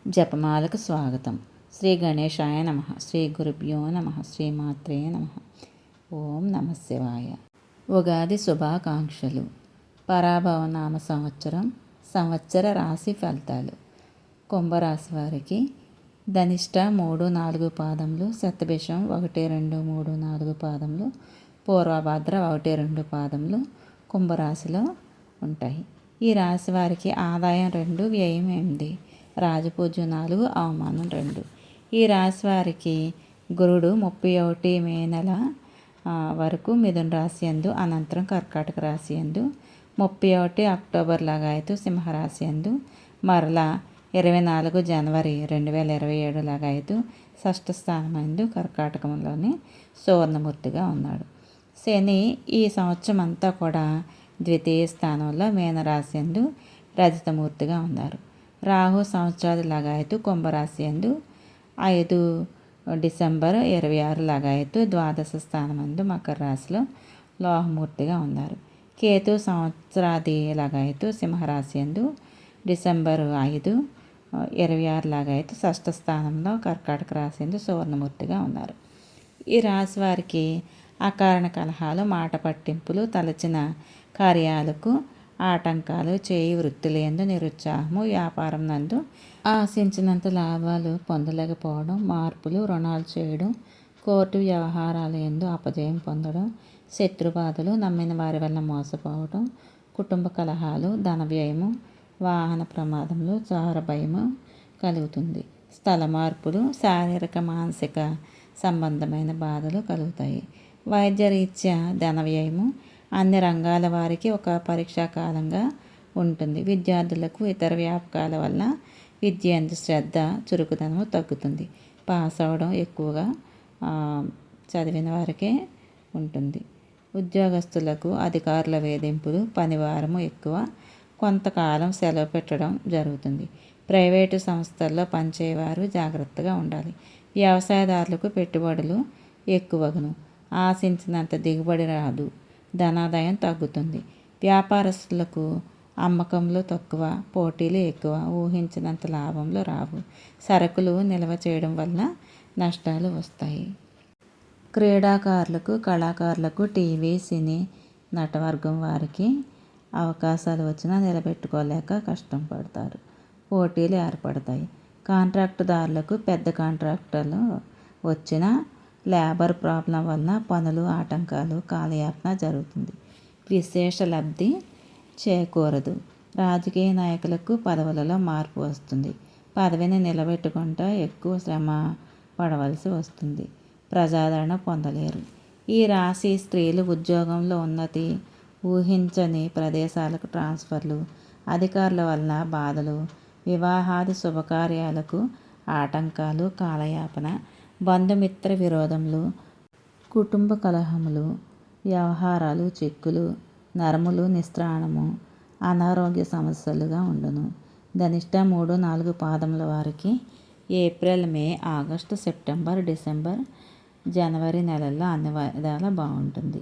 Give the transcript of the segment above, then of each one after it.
జపమాలకు స్వాగతం. శ్రీ గణేశాయ నమః. శ్రీ గురుభ్యో నమః. శ్రీమాత్రే నమః. ఓం నమః శివాయ. ఉగాది శుభాకాంక్షలు. పరాభవనామ సంవత్సర రాశి ఫలితాలు. కుంభరాశి వారికి ధనిష్ట 3-4 పాదములు, శతభిషం 1-2-3-4 పాదములు, పూర్వభద్ర 1-2 పాదములు కుంభరాశిలో ఉంటాయి. ఈ రాశి వారికి ఆదాయం 2, వ్యయం 8, రాజపూజ్యం 4, అవమానం 2. ఈ రాశి వారికి గురుడు 31 మే నెల వరకు మిథున రాశి యందు, అనంతరం కర్కాటక రాశి యందు, 31 అక్టోబర్ లగాయతు సింహరాశి యందు, మరలా 24 జనవరి 2027 లగాయతు షష్ఠ స్థానమందు కర్కాటకంలోని సువర్ణమూర్తిగా ఉన్నాడు. శని ఈ సంవత్సరం అంతా కూడా ద్వితీయ స్థానంలో మీనరాశి యందు రజితమూర్తిగా ఉన్నారు. రాహు సంవత్సరాది లగాయతు కుంభరాశి యందు 5 డిసెంబర్ 26 లగాయతు ద్వాదశ స్థానమందు మకర రాశిలో లోహమూర్తిగా ఉన్నారు. కేతు సంవత్సరాది లగాయతు సింహరాశి యందు డిసెంబర్ 5, 26 లగాయతు షష్ఠ స్థానంలో కర్కాటక రాశి యందు సువర్ణమూర్తిగా ఉన్నారు. ఈ రాశి వారికి అకారణ కలహాలు, మాట పట్టింపులు, తలచిన కార్యాలకు ఆటంకాలు, చేయి వృత్తుల యందు నిరుత్సాహము, వ్యాపారం నందు ఆశించినంత లాభాలు పొందలేకపోవడం, మార్పులు, రుణాలు చేయడం, కోర్టు వ్యవహారాల యందు అపజయం పొందడం, శత్రుబాధలు, నమ్మిన వారి వల్ల మోసపోవడం, కుటుంబ కలహాలు, ధన వ్యయము, వాహన ప్రమాదములు, చోర భయము కలుగుతుంది. స్థల మార్పులు, శారీరక మానసిక సంబంధమైన బాధలు కలుగుతాయి. వైద్యరీత్యా ధన వ్యయము అన్ని రంగాల వారికి ఒక పరీక్షా కాలంగా ఉంటుంది. విద్యార్థులకు ఇతర వ్యాపకాల వల్ల విద్య అందు శ్రద్ధ, చురుకుదనము తగ్గుతుంది. పాస్ అవడం ఎక్కువగా చదివిన వారికే ఉంటుంది. ఉద్యోగస్తులకు అధికారుల వేధింపులు, పనివారము ఎక్కువ, కొంతకాలం సెలవు పెట్టడం జరుగుతుంది. ప్రైవేటు సంస్థల్లో పనిచేయవారు జాగ్రత్తగా ఉండాలి. వ్యవసాయదారులకు పెట్టుబడులు ఎక్కువగును, ఆశించినంత దిగుబడి రాదు, ధనాదాయం తగ్గుతుంది. వ్యాపారస్తులకు అమ్మకంలో తక్కువ, పోటీలు ఎక్కువ, ఊహించినంత లాభంలో రావు. సరుకులు నిల్వ చేయడం వల్ల నష్టాలు వస్తాయి. క్రీడాకారులకు, కళాకారులకు, టీవీ, సినీ నటవర్గం వారికి అవకాశాలు వచ్చినా నిలబెట్టుకోలేక కష్టం పడతారు. పోటీలు ఏర్పడతాయి. కాంట్రాక్టుదారులకు పెద్ద కాంట్రాక్టులు వచ్చిన లేబర్ ప్రాబ్లం వలన పనులు ఆటంకాలు, కాలయాపన జరుగుతుంది. విశేష లబ్ధి చేకూరదు. రాజకీయ నాయకులకు పదవులలో మార్పు వస్తుంది. పదవిని నిలబెట్టుకుంటూ ఎక్కువ శ్రమ పడవలసి వస్తుంది. ప్రజాదరణ పొందలేరు. ఈ రాశి స్త్రీలు ఉద్యోగంలో ఉన్నతి, ఊహించని ప్రదేశాలకు ట్రాన్స్ఫర్లు, అధికారుల వలన బాధలు, వివాహాది శుభకార్యాలకు ఆటంకాలు, కాలయాపన, బంధుమిత్ర విరోధములు, కుటుంబ కలహములు, వ్యవహారాలు చిక్కులు, నరములు నిస్త్రాణము, అనారోగ్య సమస్యలుగా ఉండును. ధనిష్ట 3-4 పాదముల వారికి ఏప్రిల్, మే, ఆగస్టు, సెప్టెంబర్, డిసెంబర్, జనవరి నెలల్లో అన్ని విధాలా బాగుంటుంది.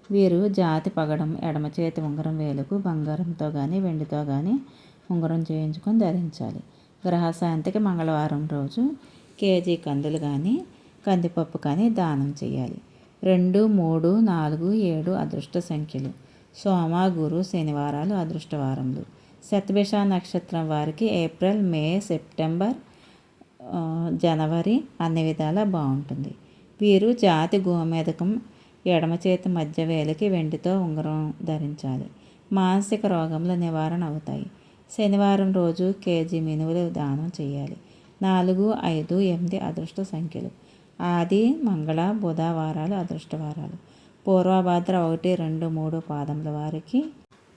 వీరు జాతి పగడం, ఎడమ చేతి ఉంగరం వేలుకు బంగారంతో కానీ వెండితో కానీ ఉంగరం చేయించుకొని ధరించాలి. గ్రహశాంతికి మంగళవారం రోజు కేజీ కందులు కానీ కందిపప్పు కానీ దానం చేయాలి. 2, 3, 4, 7 అదృష్ట సంఖ్యలు. సోమ, గురు, శనివారాలు అదృష్టవారములు. శతభిష నక్షత్రం వారికి ఏప్రిల్, మే, సెప్టెంబర్, జనవరి అన్ని విధాలా బాగుంటుంది. వీరు జాతి గోమేదకం ఎడమ చేతి మధ్య వేలికి వెండితో ఉంగరం ధరించాలి. మానసిక రోగముల నివారణ అవుతాయి. శనివారం రోజు కేజీ మినువులు దానం చేయాలి. 4, 5, 8 అదృష్ట సంఖ్యలు. ఆది, మంగళ, బుధ వారాలు అదృష్టవారాలు. పూర్వభద్ర 1, 2, 3 పాదముల వారికి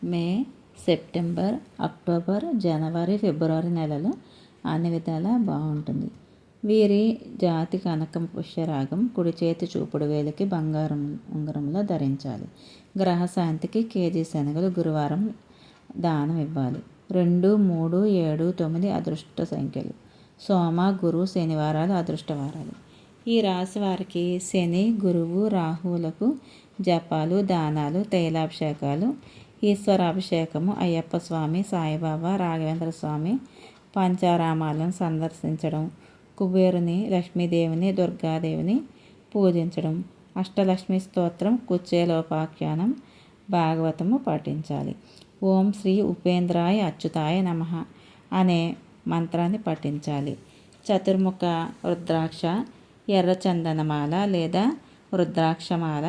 మే, సెప్టెంబర్, అక్టోబర్, జనవరి, ఫిబ్రవరి నెలలు అన్ని విధాలా బాగుంటుంది. వీరి జాతి కనకం పుష్యరాగం కుడి చేతి చూపుడు వేలికి బంగారం ఉంగరంలో ధరించాలి. గ్రహశాంతికి కేజీ శనగలు గురువారం దానం ఇవ్వాలి. 2, 3, 7, 9 అదృష్ట సంఖ్యలు. సోమ, గురు, శనివారాలు అదృష్టవారాలు. ఈ రాశి వారికి శని, గురువు, రాహువులకు జపాలు, దానాలు, తైలాభిషేకాలు, ఈశ్వరాభిషేకము, అయ్యప్ప స్వామి, సాయిబాబా, రాఘవేంద్ర స్వామి, పంచారామాలను సందర్శించడం, కుబేరుని, లక్ష్మీదేవిని, దుర్గాదేవిని పూజించడం, అష్టలక్ష్మి స్తోత్రం, కుచేలోపాఖ్యానం, భాగవతము పఠించాలి. ఓం శ్రీ ఉపేంద్రాయ అచ్యుతాయ నమః అనే మంత్రాన్ని పఠించాలి. చతుర్ముఖ రుద్రాక్ష, ఎర్ర చందనమాల లేదా రుద్రాక్షమాల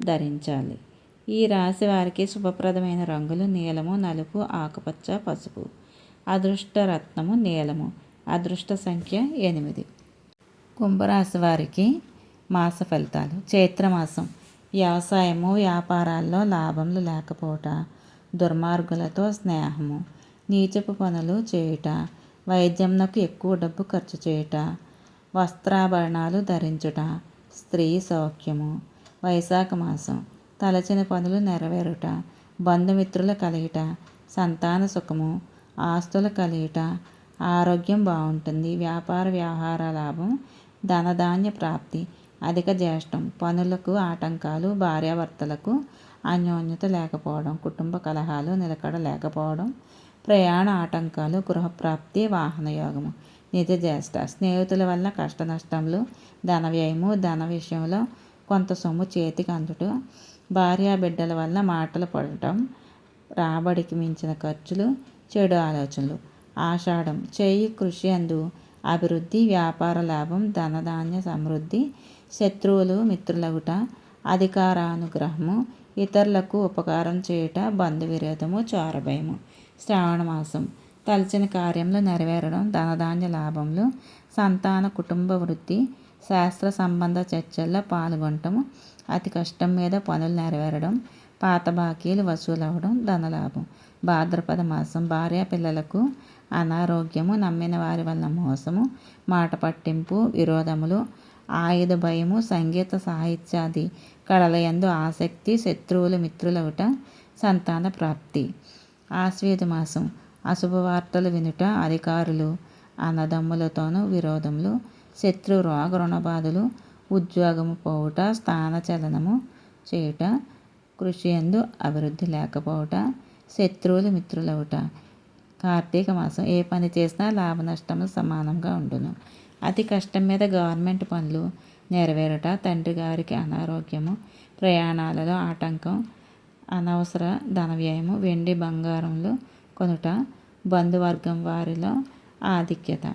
ధరించాలి. ఈ రాశి వారికి శుభప్రదమైన రంగులు నీలము, నలుపు, ఆకుపచ్చ, పసుపు. అదృష్ట రత్నము నీలము. అదృష్ట సంఖ్య 8. కుంభరాశి వారికి మాస ఫలితాలు. చైత్రమాసం. వ్యవసాయము, వ్యాపారాల్లో లాభములు లేకపోవట, దుర్మార్గులతో స్నేహము, నీచపు పనులు చేయుట, వైద్యమునకు ఎక్కువ డబ్బు ఖర్చు చేయుట, వస్త్రాభరణాలు ధరించుట, స్త్రీ సౌఖ్యము. వైశాఖ మాసం. తలచిన పనులు నెరవేరుట, బంధుమిత్రుల కలియుట, సంతాన సుఖము, ఆస్తుల కలియుట, ఆరోగ్యం బాగుంటుంది. వ్యాపార వ్యవహార లాభం, ధనధాన్య ప్రాప్తి. అధిక జ్యేష్టం. పనులకు ఆటంకాలు, భార్యాభర్తలకు అన్యోన్యత లేకపోవడం, కుటుంబ కలహాలు నిలకడ లేకపోవడం, ప్రయాణ ఆటంకాలు, గృహప్రాప్తి, వాహనయోగము. నిజ జ్యేష్ఠ. స్నేహితుల వల్ల కష్ట నష్టములు, ధన వ్యయము, ధన విషయంలో కొంత సొమ్ము చేతికి అందుట, భార్యా బిడ్డల వల్ల మాటలు పడటం, రాబడికి మించిన ఖర్చులు, చెడు ఆలోచనలు. ఆషాఢం. చేయి కృషి అందు అభివృద్ధి, వ్యాపార లాభం, ధనధాన్య సమృద్ధి, శత్రువులు మిత్రులగుట, అధికారానుగ్రహము, ఇతరులకు ఉపకారం చేయుట, బంధు విరోధము, చోరభయము. శ్రావణ మాసం. తలచిన కార్యములు నెరవేరడం, ధనధాన్య లాభములు, సంతాన కుటుంబ వృద్ధి, శాస్త్ర సంబంధ చర్చల్లో పాల్గొనటము, అతి కష్టం మీద పనులు నెరవేరడం, పాత బాకీలు వసూలవడం, ధనలాభం. భాద్రపద మాసం. భార్య పిల్లలకు అనారోగ్యము, నమ్మిన వారి వల్ల మోసము, మాట పట్టింపు, విరోధములు, ఆయుధ భయము, సంగీత సాహిత్యాది కళలయందు ఆసక్తి, శత్రువులు మిత్రులవుట, సంతాన ప్రాప్తి. ఆశ్వేజ మాసం. అశుభవార్తలు వినుట, అధికారులు అన్నదమ్ములతోనూ విరోధములు, శత్రు రోగ రుణబాధలు, ఉద్యోగము పోవుట, స్థానచలనము చేయుట, కృషి యందు అభివృద్ధి లేకపోవుట, శత్రువులు మిత్రులవుట. కార్తీక మాసం. ఏ పని చేసినా లాభ నష్టములు సమానంగా ఉండును. అతి కష్టం మీద గవర్నమెంట్ పనులు నెరవేరుట, తండ్రి గారికి అనారోగ్యము, ప్రయాణాలలో ఆటంకం, అనవసర ధన వ్యయము, వెండి బంగారములు కొనుట, బంధువర్గం వారిలో ఆధిక్యత.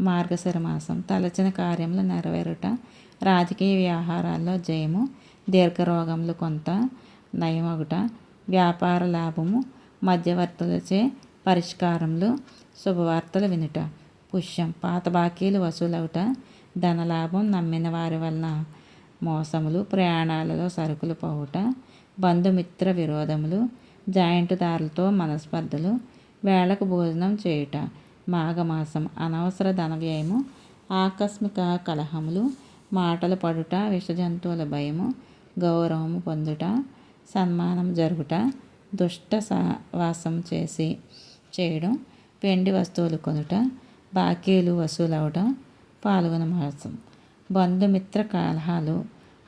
మార్గశిర మాసం. తలచిన కార్యములు నెరవేరుట, రాజకీయ వ్యవహారాల్లో జయము, దీర్ఘరోగములు కొంత నయమగుట, వ్యాపార లాభము, మధ్యవర్తులచే పరిష్కారములు, శుభవార్తలు వినుట. పుష్యం. పాత బాకీలు వసూలవుట, ధనలాభం, నమ్మిన వారి వలన మోసములు, ప్రయాణాలలో సరుకులు పోవుట, బంధుమిత్ర విరోధములు, జాయింటుదారులతో మనస్పర్ధలు, వేళకు భోజనం చేయుట. మాఘమాసం. అనవసర ధన వ్యయము, ఆకస్మిక కలహములు, మాటలు పడుట, విషజంతువుల భయము, గౌరవము పొందుట, సన్మానం జరుగుట, దుష్ట సహవాసం చేయడం, వెండి వస్తువులు కొనుట, బాకీలు వసూలవడం. పాల్గొన మాసం. బంధుమిత్ర కలహాలు,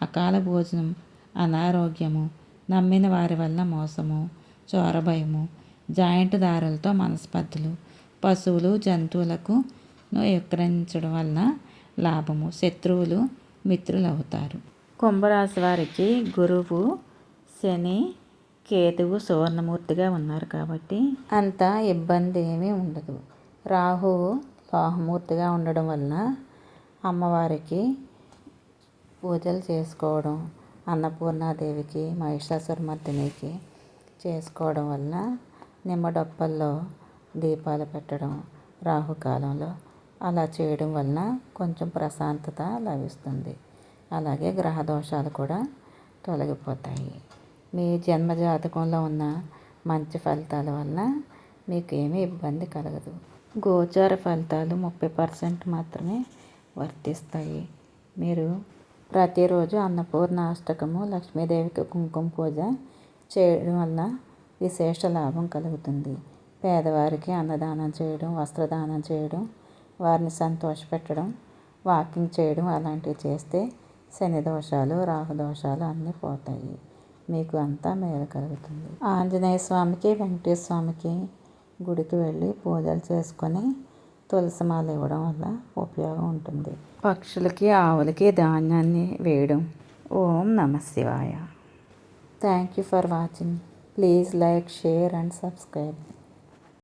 అకాల భోజనం, అనారోగ్యము, నమ్మిన వారి వల్ల మోసము, చోరభయము, జాయింటుదారులతో మనస్పర్ధలు, పశువులు జంతువులకు విక్రయించడం వలన లాభము, శత్రువులు మిత్రులవుతారు. కుంభరాశి వారికి గురువు, శని, కేతువు సువర్ణమూర్తిగా ఉన్నారు కాబట్టి అంత ఇబ్బంది ఏమీ ఉండదు. రాహువు లోహమూర్తిగా ఉండడం వలన అమ్మవారికి పూజలు చేసుకోవడం, అన్నపూర్ణాదేవికి, మహిషాసురమర్దినికి చేసుకోవడం వలన నిమ్మడొప్పల్లో దీపాలు పెట్టడం రాహుకాలంలో అలా చేయడం వలన కొంచెం ప్రశాంతత లభిస్తుంది. అలాగే గ్రహ దోషాలు కూడా తొలగిపోతాయి. మీ జన్మజాతకంలో ఉన్న మంచి ఫలితాల వలన మీకు ఏమీ ఇబ్బంది కలగదు. గోచార ఫలితాలు 30% మాత్రమే వర్తిస్తాయి. మీరు ప్రతిరోజు అన్నపూర్ణ అష్టకము, లక్ష్మీదేవికి కుంకుమ పూజ చేయడం వల్ల విశేష లాభం కలుగుతుంది. పేదవారికి అన్నదానం చేయడం, వస్త్రదానం చేయడం, వారిని సంతోషపెట్టడం, వాకింగ్ చేయడం అలాంటివి చేస్తే శని దోషాలు, రాహు దోషాలు అన్నీ పోతాయి. మీకు అంతా మేలు కలుగుతుంది. ఆంజనేయ స్వామికి, వెంకటేశ్వర స్వామికి గుడికి వెళ్ళి పూజలు చేసుకొని తులసి మాల ఇవ్వడం వల్ల ఉపయోగం ఉంటుంది. పక్షులకి ఆవులకి ధాన్యాన్ని వేయడం. ఓం నమః శివాయ. Thank you for watching. Please like, share and subscribe.